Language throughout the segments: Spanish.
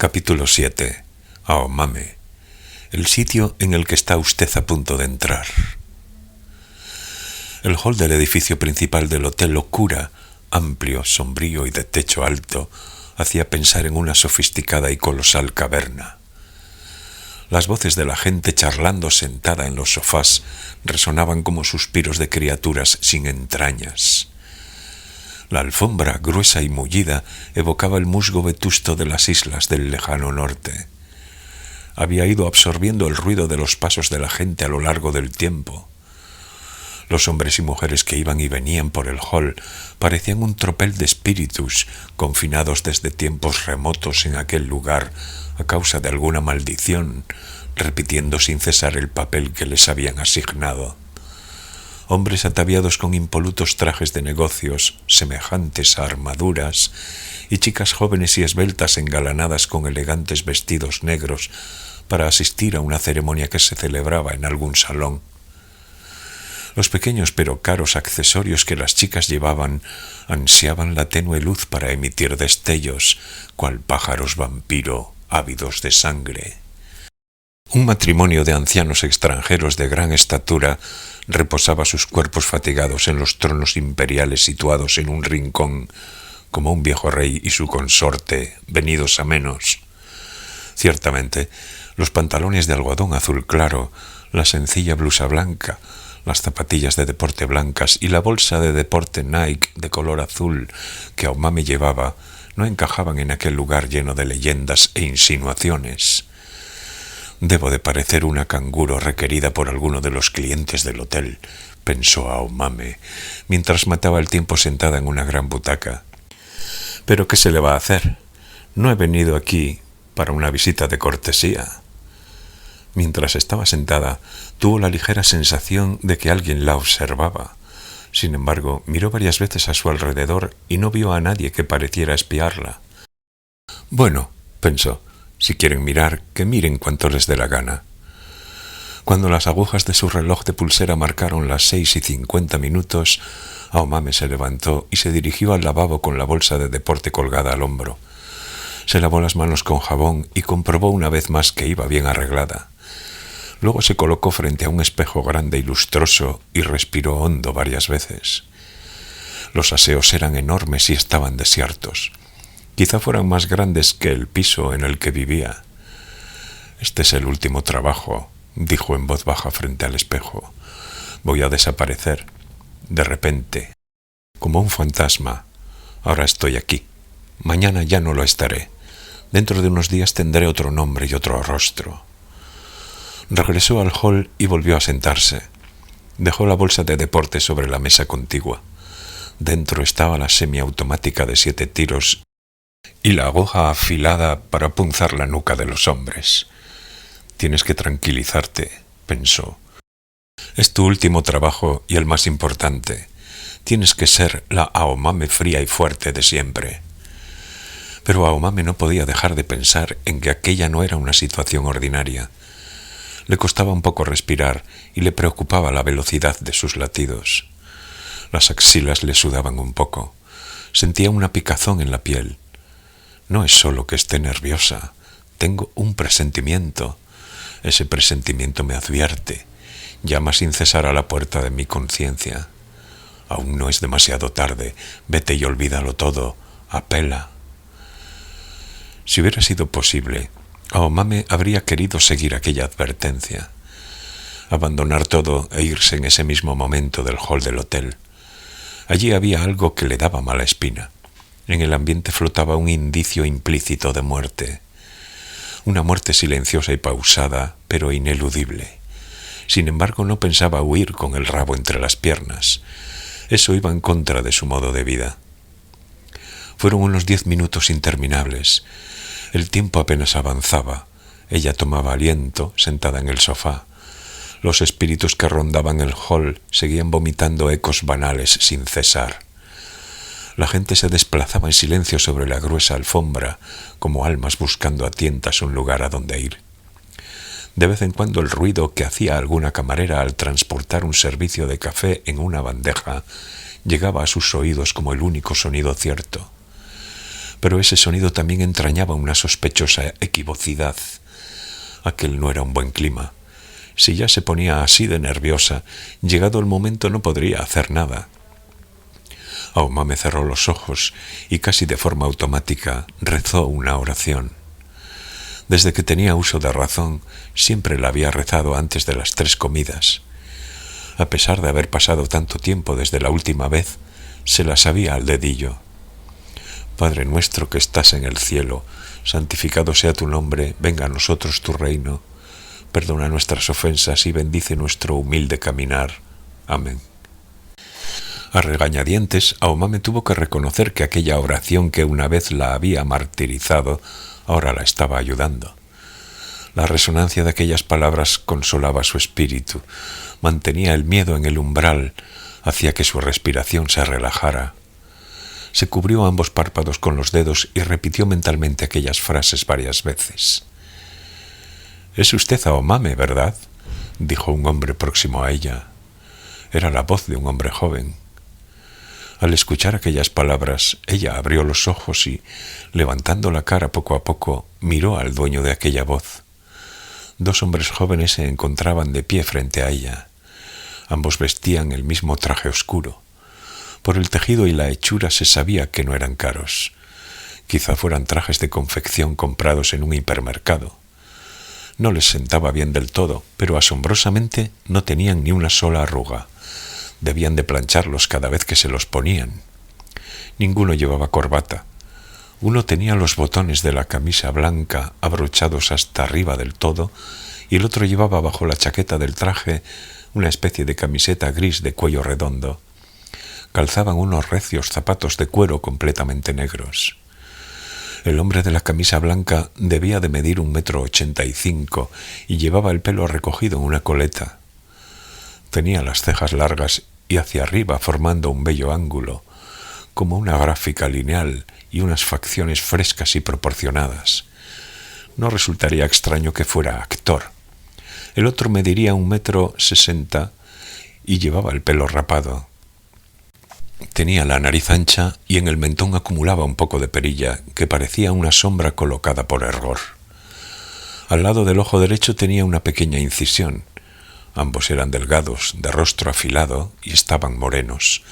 Capítulo 7. Aomame, el sitio en el que está usted a punto de entrar. El hall del edificio principal del Hotel Okura, amplio, sombrío y de techo alto, hacía pensar en una sofisticada y colosal caverna. Las voces de la gente charlando sentada en los sofás resonaban como suspiros de criaturas sin entrañas. La alfombra, gruesa y mullida, evocaba el musgo vetusto de las islas del lejano norte. Había ido absorbiendo el ruido de los pasos de la gente a lo largo del tiempo. Los hombres y mujeres que iban y venían por el hall parecían un tropel de espíritus confinados desde tiempos remotos en aquel lugar a causa de alguna maldición, repitiendo sin cesar el papel que les habían asignado. Hombres ataviados con impolutos trajes de negocios semejantes a armaduras y chicas jóvenes y esbeltas engalanadas con elegantes vestidos negros para asistir a una ceremonia que se celebraba en algún salón. Los pequeños pero caros accesorios que las chicas llevaban ansiaban la tenue luz para emitir destellos, cual pájaros vampiro ávidos de sangre. Un matrimonio de ancianos extranjeros de gran estatura reposaba sus cuerpos fatigados en los tronos imperiales situados en un rincón, como un viejo rey y su consorte, venidos a menos. Ciertamente, los pantalones de algodón azul claro, la sencilla blusa blanca, las zapatillas de deporte blancas y la bolsa de deporte Nike de color azul que Aomame llevaba no encajaban en aquel lugar lleno de leyendas e insinuaciones. «Debo de parecer una canguro requerida por alguno de los clientes del hotel», pensó Aomame, mientras mataba el tiempo sentada en una gran butaca. «¿Pero qué se le va a hacer? No he venido aquí para una visita de cortesía». Mientras estaba sentada, tuvo la ligera sensación de que alguien la observaba. Sin embargo, miró varias veces a su alrededor y no vio a nadie que pareciera espiarla. «Bueno», pensó, «si quieren mirar, que miren cuanto les dé la gana». Cuando las agujas de su reloj de pulsera marcaron las 6:50, Aomame se levantó y se dirigió al lavabo con la bolsa de deporte colgada al hombro. Se lavó las manos con jabón y comprobó una vez más que iba bien arreglada. Luego se colocó frente a un espejo grande y lustroso y respiró hondo varias veces. Los aseos eran enormes y estaban desiertos. Quizá fueran más grandes que el piso en el que vivía. «Este es el último trabajo», dijo en voz baja frente al espejo. «Voy a desaparecer, de repente, como un fantasma. Ahora estoy aquí. Mañana ya no lo estaré. Dentro de unos días tendré otro nombre y otro rostro». Regresó al hall y volvió a sentarse. Dejó la bolsa de deporte sobre la mesa contigua. Dentro estaba la semiautomática de 7 tiros y la aguja afilada para punzar la nuca de los hombres. «Tienes que tranquilizarte», pensó. «Es tu último trabajo y el más importante. Tienes que ser la Aomame fría y fuerte de siempre». Pero Aomame no podía dejar de pensar en que aquella no era una situación ordinaria. Le costaba un poco respirar y le preocupaba la velocidad de sus latidos. Las axilas le sudaban un poco. Sentía una picazón en la piel. «No es solo que esté nerviosa. Tengo un presentimiento. Ese presentimiento me advierte. Llama sin cesar a la puerta de mi conciencia. Aún no es demasiado tarde. Vete y olvídalo todo. Apela». Si hubiera sido posible, Aomame habría querido seguir aquella advertencia, abandonar todo e irse en ese mismo momento del hall del hotel. Allí había algo que le daba mala espina. En el ambiente flotaba un indicio implícito de muerte. Una muerte silenciosa y pausada, pero ineludible. Sin embargo, no pensaba huir con el rabo entre las piernas. Eso iba en contra de su modo de vida. Fueron unos 10 minutos interminables. El tiempo apenas avanzaba. Ella tomaba aliento, sentada en el sofá. Los espíritus que rondaban el hall seguían vomitando ecos banales sin cesar. La gente se desplazaba en silencio sobre la gruesa alfombra, como almas buscando a tientas un lugar a donde ir. De vez en cuando el ruido que hacía alguna camarera al transportar un servicio de café en una bandeja llegaba a sus oídos como el único sonido cierto. pero ese sonido también entrañaba una sospechosa equivocidad. Aquel no era un buen clima. Si ya se ponía así de nerviosa, llegado el momento no podría hacer nada. Aomame cerró los ojos y casi de forma automática rezó una oración. Desde que tenía uso de razón, siempre la había rezado antes de las 3 comidas. A pesar de haber pasado tanto tiempo desde la última vez, se la sabía al dedillo. Padre nuestro que estás en el cielo, santificado sea tu nombre, venga a nosotros tu reino. Perdona nuestras ofensas y bendice nuestro humilde caminar. Amén. A regañadientes, Aomame tuvo que reconocer que aquella oración que una vez la había martirizado, ahora la estaba ayudando. La resonancia de aquellas palabras consolaba su espíritu, mantenía el miedo en el umbral, hacía que su respiración se relajara. Se cubrió ambos párpados con los dedos y repitió mentalmente aquellas frases varias veces. «Es usted Aomame, ¿verdad?», dijo un hombre próximo a ella. Era la voz de un hombre joven. Al escuchar aquellas palabras, ella abrió los ojos y, levantando la cara poco a poco, miró al dueño de aquella voz. 2 hombres jóvenes se encontraban de pie frente a ella. Ambos vestían el mismo traje oscuro. Por el tejido y la hechura se sabía que no eran caros. Quizá fueran trajes de confección comprados en un hipermercado. No les sentaba bien del todo, pero asombrosamente no tenían ni una sola arruga. Debían de plancharlos cada vez que se los ponían. Ninguno llevaba corbata. Uno tenía los botones de la camisa blanca abrochados hasta arriba del todo y el otro llevaba bajo la chaqueta del traje una especie de camiseta gris de cuello redondo. Calzaban unos recios zapatos de cuero completamente negros. El hombre de la camisa blanca debía de medir 1,85 m y llevaba el pelo recogido en una coleta. Tenía las cejas largas y hacia arriba formando un bello ángulo, como una gráfica lineal y unas facciones frescas y proporcionadas. No resultaría extraño que fuera actor. El otro mediría 1,60 m y llevaba el pelo rapado. Tenía la nariz ancha y en el mentón acumulaba un poco de perilla que parecía una sombra colocada por error. Al lado del ojo derecho tenía una pequeña incisión. Ambos eran delgados, de rostro afilado y estaban morenos.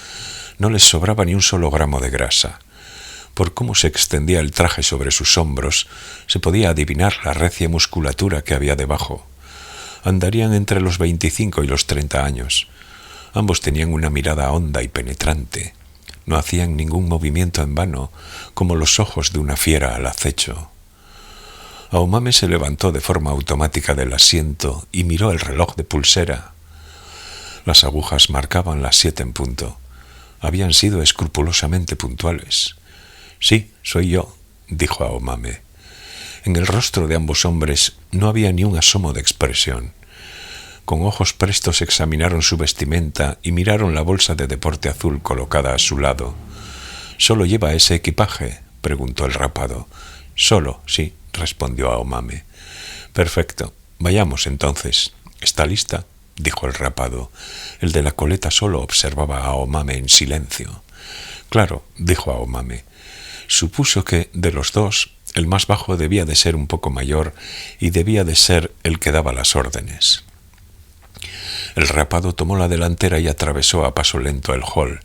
No les sobraba ni un solo gramo de grasa. Por cómo se extendía el traje sobre sus hombros, se podía adivinar la recia musculatura que había debajo. Andarían entre los 25 y los 30 años. Ambos tenían una mirada honda y penetrante. No hacían ningún movimiento en vano, como los ojos de una fiera al acecho. Aomame se levantó de forma automática del asiento y miró el reloj de pulsera. Las agujas marcaban las 7 en punto. Habían sido escrupulosamente puntuales. «Sí, soy yo», dijo Aomame. En el rostro de ambos hombres no había ni un asomo de expresión. Con ojos prestos examinaron su vestimenta y miraron la bolsa de deporte azul colocada a su lado. «¿Solo lleva ese equipaje?», preguntó el rapado. «Solo, sí», respondió Aomame. «Perfecto. Vayamos entonces». «¿Está lista?», dijo el rapado. El de la coleta solo observaba a Aomame en silencio. «Claro», dijo Aomame. Supuso que, de los dos, el más bajo debía de ser un poco mayor y debía de ser el que daba las órdenes. El rapado tomó la delantera y atravesó a paso lento el hall.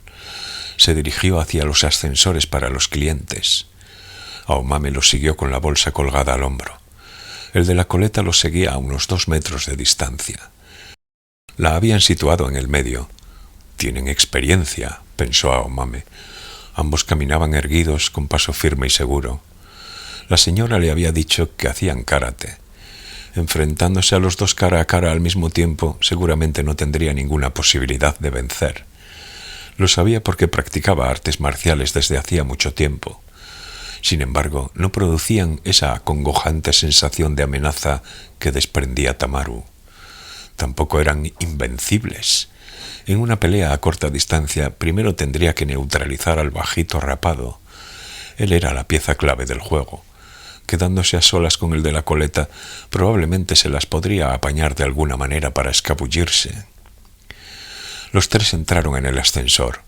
Se dirigió hacia los ascensores para los clientes. Aomame lo siguió con la bolsa colgada al hombro. El de la coleta lo seguía a unos 2 metros de distancia. La habían situado en el medio. «Tienen experiencia», pensó Aomame. Ambos caminaban erguidos, con paso firme y seguro. La señora le había dicho que hacían karate. Enfrentándose a los dos cara a cara al mismo tiempo, seguramente no tendría ninguna posibilidad de vencer. Lo sabía porque practicaba artes marciales desde hacía mucho tiempo. Sin embargo, no producían esa acongojante sensación de amenaza que desprendía Tamaru. Tampoco eran invencibles. En una pelea a corta distancia, primero tendría que neutralizar al bajito rapado. Él era la pieza clave del juego. Quedándose a solas con el de la coleta, probablemente se las podría apañar de alguna manera para escabullirse. Los 3 entraron en el ascensor.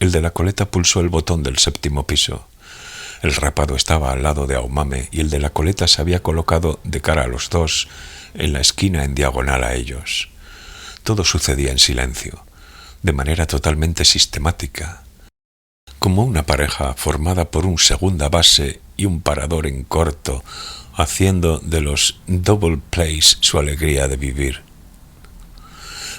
El de la coleta pulsó el botón del 7º piso. El rapado estaba al lado de Aomame y el de la coleta se había colocado de cara a los dos, en la esquina en diagonal a ellos. Todo sucedía en silencio, de manera totalmente sistemática, como una pareja formada por un segunda base y un parador en corto, haciendo de los double plays su alegría de vivir.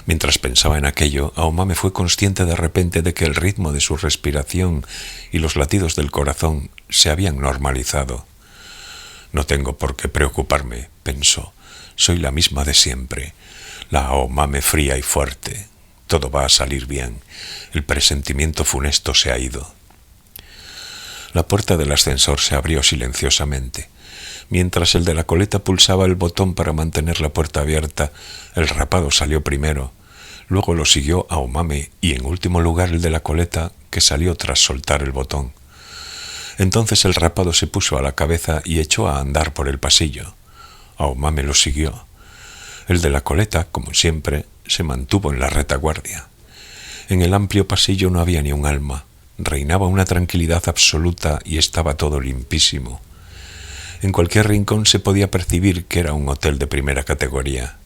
Mientras pensaba en aquello, Aomame fue consciente de repente de que el ritmo de su respiración y los latidos del corazón se habían normalizado. No tengo por qué preocuparme, pensó. Soy la misma de siempre, la Aomame fría y fuerte. Todo va a salir bien. El presentimiento funesto se ha ido. La puerta del ascensor se abrió silenciosamente. Mientras el de la coleta pulsaba el botón para mantener la puerta abierta, el rapado salió primero. Luego lo siguió Aomame y en último lugar el de la coleta, que salió tras soltar el botón. Entonces el rapado se puso a la cabeza y echó a andar por el pasillo. Aomame lo siguió. El de la coleta, como siempre, se mantuvo en la retaguardia. En el amplio pasillo no había ni un alma. Reinaba una tranquilidad absoluta y estaba todo limpísimo. En cualquier rincón se podía percibir que era un hotel de primera categoría.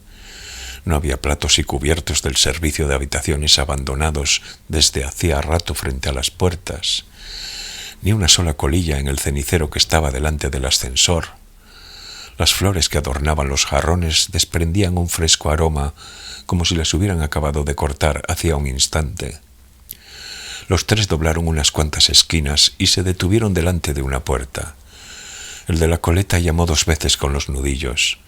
No había platos y cubiertos del servicio de habitaciones abandonados desde hacía rato frente a las puertas, ni una sola colilla en el cenicero que estaba delante del ascensor. Las flores que adornaban los jarrones desprendían un fresco aroma, como si las hubieran acabado de cortar hacía un instante. Los tres doblaron unas cuantas esquinas y se detuvieron delante de una puerta. El de la coleta llamó 2 veces con los nudillos.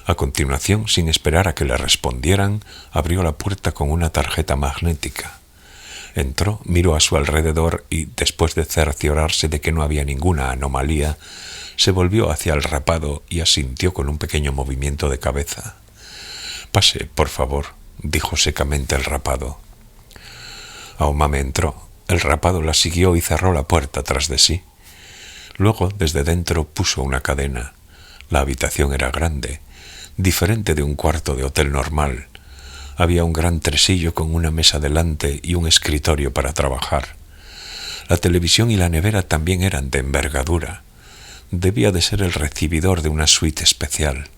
A continuación, sin esperar a que le respondieran, abrió la puerta con una tarjeta magnética. Entró, miró a su alrededor y, después de cerciorarse de que no había ninguna anomalía, se volvió hacia el rapado y asintió con un pequeño movimiento de cabeza. «Pase, por favor», dijo secamente el rapado. Aomame entró. El rapado la siguió y cerró la puerta tras de sí. Luego, desde dentro, puso una cadena. La habitación era grande, diferente de un cuarto de hotel normal. Había un gran tresillo con una mesa delante y un escritorio para trabajar. La televisión y la nevera también eran de envergadura. Debía de ser el recibidor de una suite especial.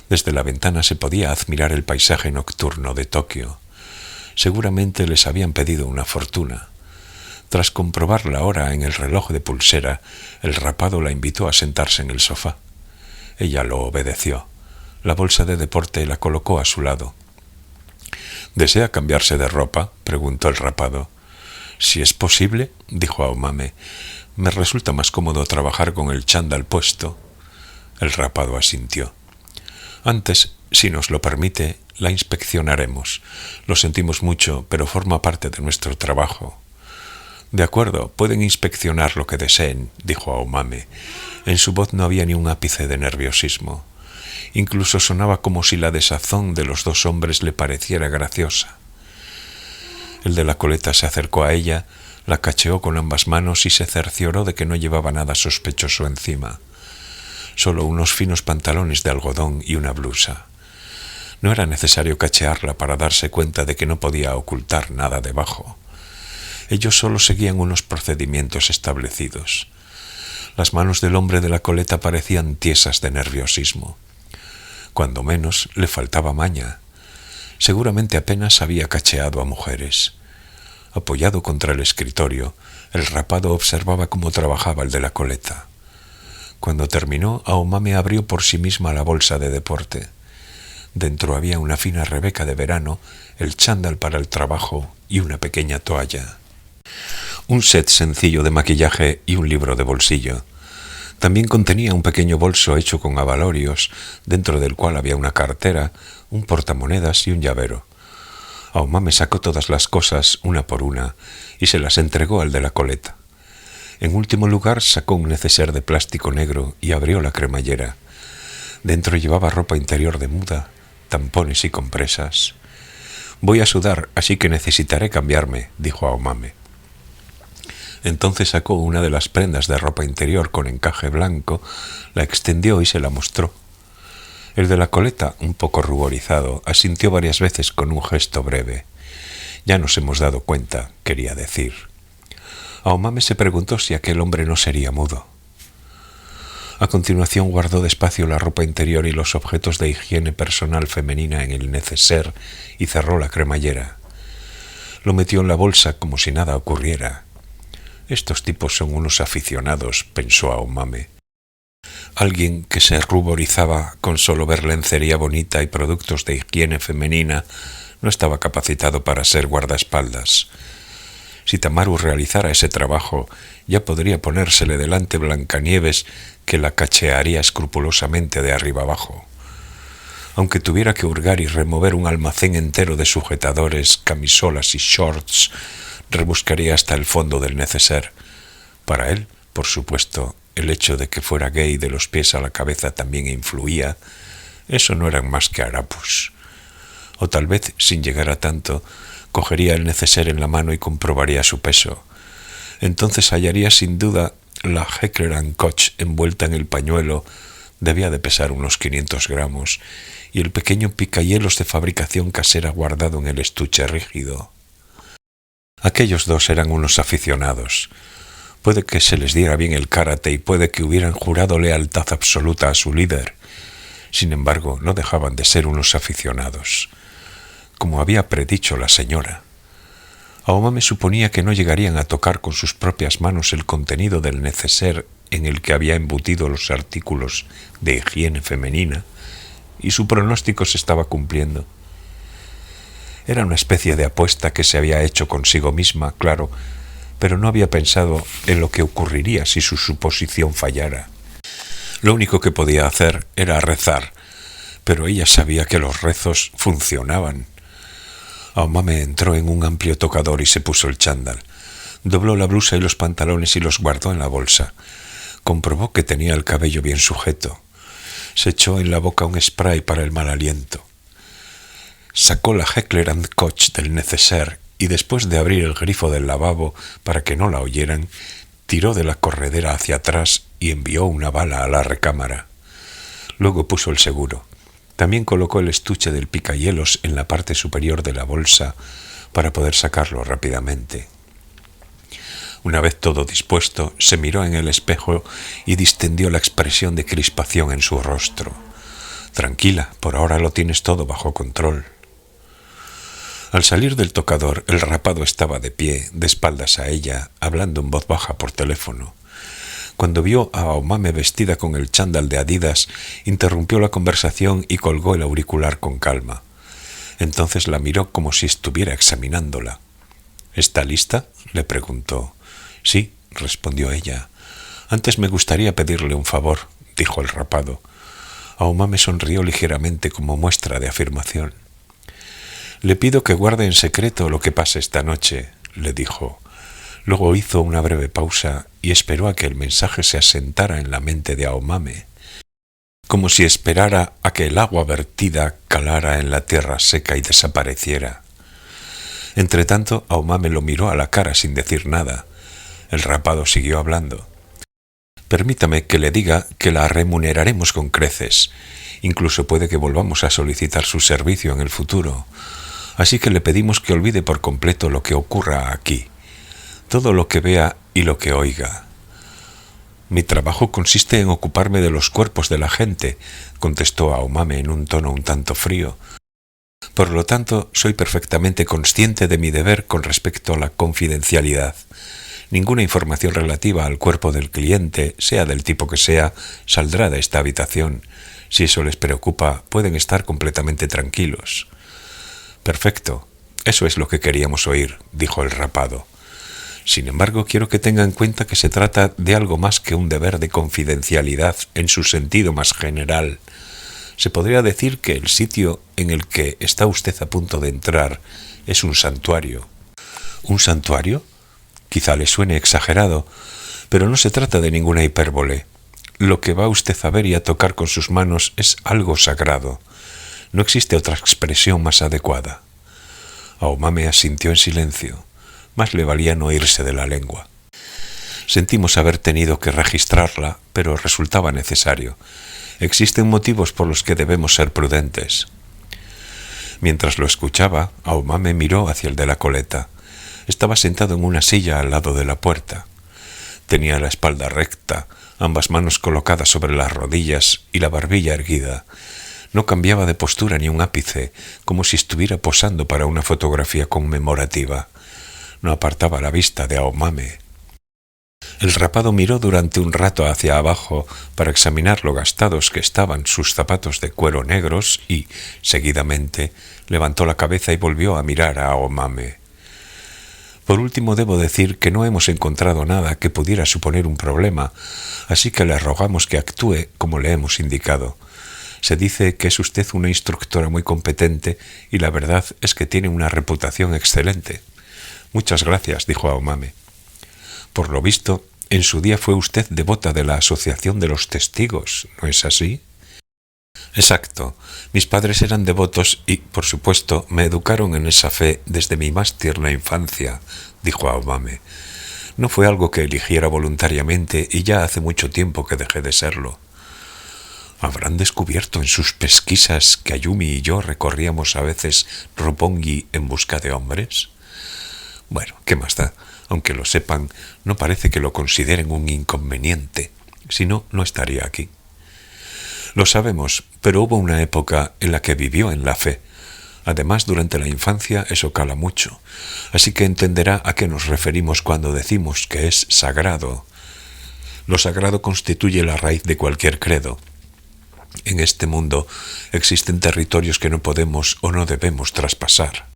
Desde la ventana se podía admirar el paisaje nocturno de Tokio. Seguramente les habían pedido una fortuna. Tras comprobar la hora en el reloj de pulsera, el rapado la invitó a sentarse en el sofá. Ella lo obedeció. La bolsa de deporte la colocó a su lado. «¿Desea cambiarse de ropa?», preguntó el rapado. «Si es posible», dijo Aomame. «Me resulta más cómodo trabajar con el chándal puesto». El rapado asintió. «Antes, si nos lo permite, la inspeccionaremos. Lo sentimos mucho, pero forma parte de nuestro trabajo». «De acuerdo, pueden inspeccionar lo que deseen», dijo Aomame. En su voz no había ni un ápice de nerviosismo. Incluso sonaba como si la desazón de los 2 hombres le pareciera graciosa. El de la coleta se acercó a ella, la cacheó con ambas manos y se cercioró de que no llevaba nada sospechoso encima. Solo unos finos pantalones de algodón y una blusa. No era necesario cachearla para darse cuenta de que no podía ocultar nada debajo. Ellos solo seguían unos procedimientos establecidos. Las manos del hombre de la coleta parecían tiesas de nerviosismo. Cuando menos le faltaba maña. Seguramente apenas había cacheado a mujeres. Apoyado contra el escritorio, el rapado observaba cómo trabajaba el de la coleta. Cuando terminó, Aomame abrió por sí misma la bolsa de deporte. Dentro había una fina rebeca de verano, el chándal para el trabajo y una pequeña toalla. Un set sencillo de maquillaje y un libro de bolsillo. También contenía un pequeño bolso hecho con abalorios, dentro del cual había una cartera, un portamonedas y un llavero. Aomame sacó todas las cosas, una por una, y se las entregó al de la coleta. En último lugar, sacó un neceser de plástico negro y abrió la cremallera. Dentro llevaba ropa interior de muda, tampones y compresas. «Voy a sudar, así que necesitaré cambiarme», dijo Aomame. Entonces sacó una de las prendas de ropa interior con encaje blanco, la extendió y se la mostró. El de la coleta, un poco ruborizado, asintió varias veces con un gesto breve. «Ya nos hemos dado cuenta», quería decir. Aomame se preguntó si aquel hombre no sería mudo. A continuación guardó despacio la ropa interior y los objetos de higiene personal femenina en el neceser y cerró la cremallera. Lo metió en la bolsa como si nada ocurriera. Estos tipos son unos aficionados, pensó Aomame. Alguien que se ruborizaba con solo ver lencería bonita y productos de higiene femenina no estaba capacitado para ser guardaespaldas. Si Tamaru realizara ese trabajo, ya podría ponérsele delante Blancanieves, que la cachearía escrupulosamente de arriba abajo. Aunque tuviera que hurgar y remover un almacén entero de sujetadores, camisolas y shorts, rebuscaría hasta el fondo del neceser. Para él, por supuesto, el hecho de que fuera gay de los pies a la cabeza también influía. Eso no eran más que harapos. O tal vez, sin llegar a tanto, cogería el neceser en la mano y comprobaría su peso. Entonces hallaría sin duda la Heckler & Koch envuelta en el pañuelo. Debía de pesar unos 500 gramos, y el pequeño picahielos de fabricación casera guardado en el estuche rígido. Aquellos dos eran unos aficionados. Puede que se les diera bien el karate y puede que hubieran jurado lealtad absoluta a su líder. Sin embargo, no dejaban de ser unos aficionados, como había predicho la señora. Aomame suponía que no llegarían a tocar con sus propias manos el contenido del neceser en el que había embutido los artículos de higiene femenina, y su pronóstico se estaba cumpliendo. Era una especie de apuesta que se había hecho consigo misma, claro, pero no había pensado en lo que ocurriría si su suposición fallara. Lo único que podía hacer era rezar, pero ella sabía que los rezos funcionaban. Aomame entró en un amplio tocador y se puso el chándal. Dobló la blusa y los pantalones y los guardó en la bolsa. Comprobó que tenía el cabello bien sujeto. Se echó en la boca un spray para el mal aliento. Sacó la Heckler & Koch del neceser y después de abrir el grifo del lavabo para que no la oyeran, tiró de la corredera hacia atrás y envió una bala a la recámara. Luego puso el seguro. También colocó el estuche del picahielos en la parte superior de la bolsa para poder sacarlo rápidamente. Una vez todo dispuesto, se miró en el espejo y distendió la expresión de crispación en su rostro. Tranquila, por ahora lo tienes todo bajo control. Al salir del tocador, el rapado estaba de pie, de espaldas a ella, hablando en voz baja por teléfono. Cuando vio a Aomame vestida con el chándal de Adidas, interrumpió la conversación y colgó el auricular con calma. Entonces la miró como si estuviera examinándola. ¿Está lista?, le preguntó. Sí, respondió ella. Antes me gustaría pedirle un favor, dijo el rapado. Aomame sonrió ligeramente como muestra de afirmación. Le pido que guarde en secreto lo que pase esta noche, le dijo. Luego hizo una breve pausa y esperó a que el mensaje se asentara en la mente de Aomame, como si esperara a que el agua vertida calara en la tierra seca y desapareciera. Entretanto, Aomame lo miró a la cara sin decir nada. El rapado siguió hablando. Permítame que le diga que la remuneraremos con creces. Incluso puede que volvamos a solicitar su servicio en el futuro. Así que le pedimos que olvide por completo lo que ocurra aquí. Todo lo que vea y lo que oiga. Mi trabajo consiste en ocuparme de los cuerpos de la gente, contestó Aomame en un tono un tanto frío. Por lo tanto, soy perfectamente consciente de mi deber con respecto a la confidencialidad. Ninguna información relativa al cuerpo del cliente, sea del tipo que sea, saldrá de esta habitación. Si eso les preocupa, pueden estar completamente tranquilos. Perfecto, eso es lo que queríamos oír, dijo el rapado. Sin embargo, quiero que tenga en cuenta que se trata de algo más que un deber de confidencialidad en su sentido más general. Se podría decir que el sitio en el que está usted a punto de entrar es un santuario. ¿Un santuario? Quizá le suene exagerado, pero no se trata de ninguna hipérbole. Lo que va usted a ver y a tocar con sus manos es algo sagrado. No existe otra expresión más adecuada. Aomame asintió en silencio. Más le valía no irse de la lengua. Sentimos haber tenido que registrarla, pero resultaba necesario. Existen motivos por los que debemos ser prudentes. Mientras lo escuchaba, Aomame miró hacia el de la coleta. Estaba sentado en una silla al lado de la puerta. Tenía la espalda recta, ambas manos colocadas sobre las rodillas y la barbilla erguida. No cambiaba de postura ni un ápice, como si estuviera posando para una fotografía conmemorativa. No apartaba la vista de Aomame. El rapado miró durante un rato hacia abajo para examinar lo gastados que estaban sus zapatos de cuero negros y, seguidamente, levantó la cabeza y volvió a mirar a Aomame. Por último, debo decir que no hemos encontrado nada que pudiera suponer un problema, así que le rogamos que actúe como le hemos indicado. Se dice que es usted una instructora muy competente y la verdad es que tiene una reputación excelente. Muchas gracias, dijo Aomame. Por lo visto, en su día fue usted devota de la Asociación de los Testigos, ¿no es así? Exacto. Mis padres eran devotos y, por supuesto, me educaron en esa fe desde mi más tierna infancia, dijo Aomame. No fue algo que eligiera voluntariamente y ya hace mucho tiempo que dejé de serlo. ¿Habrán descubierto en sus pesquisas que Ayumi y yo recorríamos a veces Roppongi en busca de hombres? Bueno, ¿qué más da? Aunque lo sepan, no parece que lo consideren un inconveniente. Si no, no estaría aquí. Lo sabemos, pero hubo una época en la que vivió en la fe. Además, durante la infancia eso cala mucho. Así que entenderá a qué nos referimos cuando decimos que es sagrado. Lo sagrado constituye la raíz de cualquier credo. En este mundo existen territorios que no podemos o no debemos traspasar.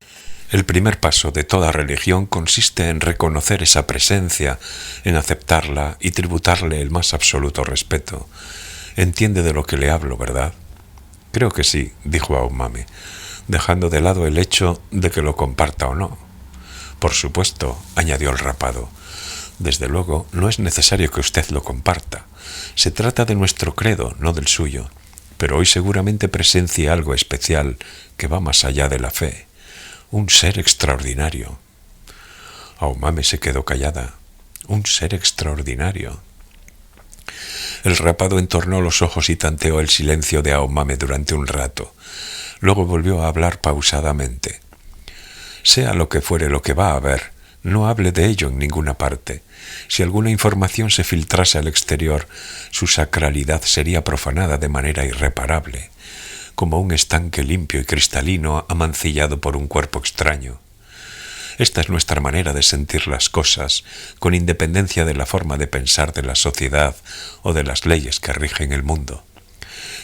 El primer paso de toda religión consiste en reconocer esa presencia, en aceptarla y tributarle el más absoluto respeto. Entiende de lo que le hablo, ¿verdad? Creo que sí, dijo Aomame, dejando de lado el hecho de que lo comparta o no. Por supuesto, añadió el rapado. Desde luego, no es necesario que usted lo comparta. Se trata de nuestro credo, no del suyo. Pero hoy seguramente presencia algo especial que va más allá de la fe. Un ser extraordinario. Aomame se quedó callada. Un ser extraordinario. El rapado entornó los ojos y tanteó el silencio de Aomame durante un rato. Luego volvió a hablar pausadamente. Sea lo que fuere lo que va a ver, no hable de ello en ninguna parte. Si alguna información se filtrase al exterior, su sacralidad sería profanada de manera irreparable, como un estanque limpio y cristalino amancillado por un cuerpo extraño. Esta es nuestra manera de sentir las cosas, con independencia de la forma de pensar de la sociedad o de las leyes que rigen el mundo.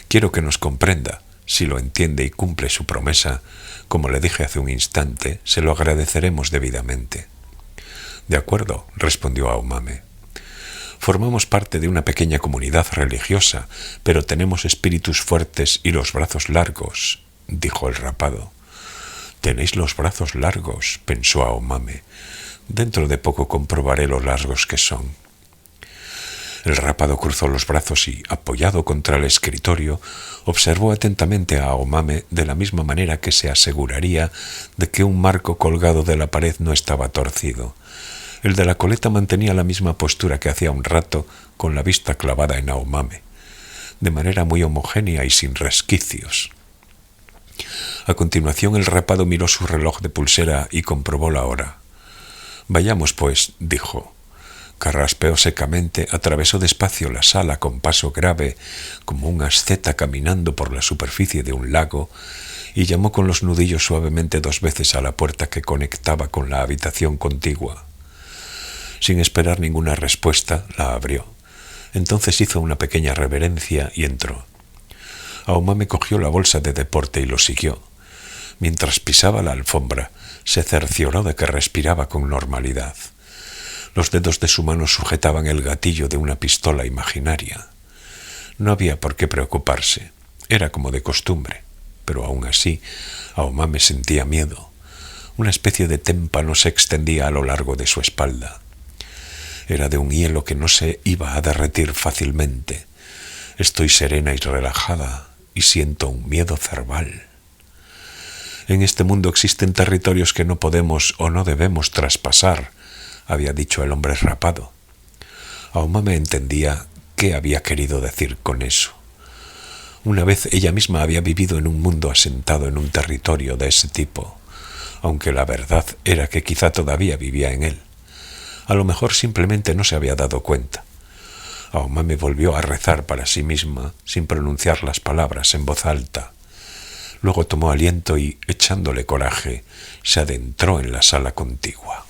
Quiero que nos comprenda. Si lo entiende y cumple su promesa, como le dije hace un instante, se lo agradeceremos debidamente. De acuerdo, respondió Aomame. Formamos parte de una pequeña comunidad religiosa, pero tenemos espíritus fuertes y los brazos largos, dijo el rapado. Tenéis los brazos largos, pensó Aomame. Dentro de poco comprobaré lo largos que son. El rapado cruzó los brazos y, apoyado contra el escritorio, observó atentamente a Aomame de la misma manera que se aseguraría de que un marco colgado de la pared no estaba torcido. El de la coleta mantenía la misma postura que hacía un rato, con la vista clavada en Aomame, de manera muy homogénea y sin resquicios. A continuación el rapado miró su reloj de pulsera y comprobó la hora. «Vayamos, pues», dijo. Carraspeó secamente, atravesó despacio la sala con paso grave, como un asceta caminando por la superficie de un lago, y llamó con los nudillos suavemente 2 veces a la puerta que conectaba con la habitación contigua. Sin esperar ninguna respuesta, la abrió. Entonces hizo una pequeña reverencia y entró. Aomame cogió la bolsa de deporte y lo siguió. Mientras pisaba la alfombra, se cercioró de que respiraba con normalidad. Los dedos de su mano sujetaban el gatillo de una pistola imaginaria. No había por qué preocuparse. Era como de costumbre. Pero aún así, Aomame sentía miedo. Una especie de témpano se extendía a lo largo de su espalda. Era de un hielo que no se iba a derretir fácilmente. Estoy serena y relajada y siento un miedo cerval. En este mundo existen territorios que no podemos o no debemos traspasar, había dicho el hombre rapado. Aomame entendía qué había querido decir con eso. Una vez ella misma había vivido en un mundo asentado en un territorio de ese tipo. aunque la verdad era que quizá todavía vivía en él. A lo mejor simplemente no se había dado cuenta. Aomame volvió a rezar para sí misma, sin pronunciar las palabras en voz alta. Luego tomó aliento y, echándole coraje, se adentró en la sala contigua.